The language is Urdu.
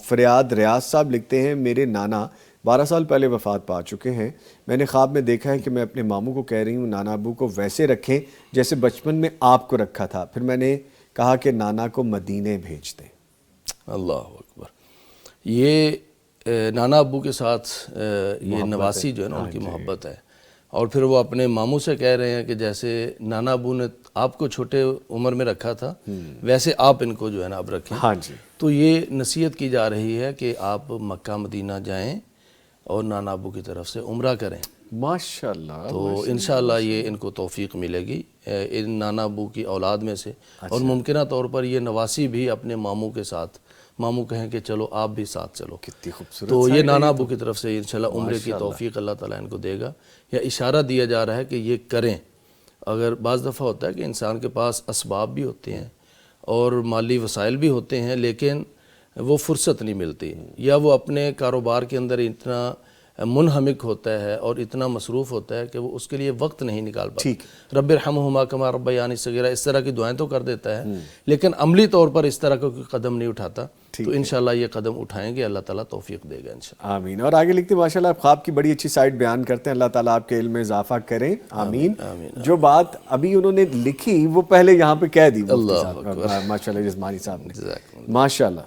فریاد ریاض صاحب لکھتے ہیں میرے نانا 12 سال پہلے وفات پا چکے ہیں. میں نے خواب میں دیکھا ہے کہ میں اپنے ماموں کو کہہ رہی ہوں نانا ابو کو ویسے رکھیں جیسے بچپن میں آپ کو رکھا تھا. پھر میں نے کہا کہ نانا کو مدینے بھیج دیں. اللہ اکبر. یہ نانا ابو کے ساتھ یہ نواسی جو ہے نا ان کی محبت ہے، اور پھر وہ اپنے ماموں سے کہہ رہے ہیں کہ جیسے نانا ابو نے آپ کو چھوٹے عمر میں رکھا تھا ویسے آپ ان کو جو ہے نا اب رکھیں. ہاں جی. تو یہ نصیحت کی جا رہی ہے کہ آپ مکہ مدینہ جائیں اور نانا ابو کی طرف سے عمرہ کریں. ماشاءاللہ. تو انشاءاللہ یہ ان کو توفیق ملے گی ان نانا ابو کی اولاد میں سے، اور ممکنہ طور پر یہ نواسی بھی اپنے ماموں کے ساتھ، ماموں کہیں کہ چلو آپ بھی ساتھ چلو. کتنی خوبصورت. تو یہ نانا ابو کی طرف سے انشاءاللہ عمرے کی توفیق اللہ تعالیٰ ان کو دے گا، یا اشارہ دیا جا رہا ہے کہ یہ کریں. اگر بعض دفعہ ہوتا ہے کہ انسان کے پاس اسباب بھی ہوتے ہیں اور مالی وسائل بھی ہوتے ہیں، لیکن وہ فرصت نہیں ملتی، یا وہ اپنے کاروبار کے اندر اتنا منہمک ہوتا ہے اور اتنا مصروف ہوتا ہے کہ وہ اس کے لیے وقت نہیں نکال پاتا. رب ارحمہما کما ربیانی صغیرہ اس طرح کی دعائیں تو کر دیتا ہے، لیکن عملی طور پر اس طرح کا کوئی قدم نہیں اٹھاتا. تو انشاءاللہ یہ قدم اٹھائیں گے، اللہ تعالیٰ توفیق دے گا انشاءاللہ. آمین. اور آگے لکھتے ہیں ماشاءاللہ آپ خواب کی بڑی اچھی سائٹ بیان کرتے ہیں، اللہ تعالیٰ آپ کے علم میں اضافہ کریں. آمین. جو بات ابھی انہوں نے لکھی وہ پہلے یہاں پہ کہہ دی ماشاءاللہ جسمانی صاحب نے. ماشاءاللہ.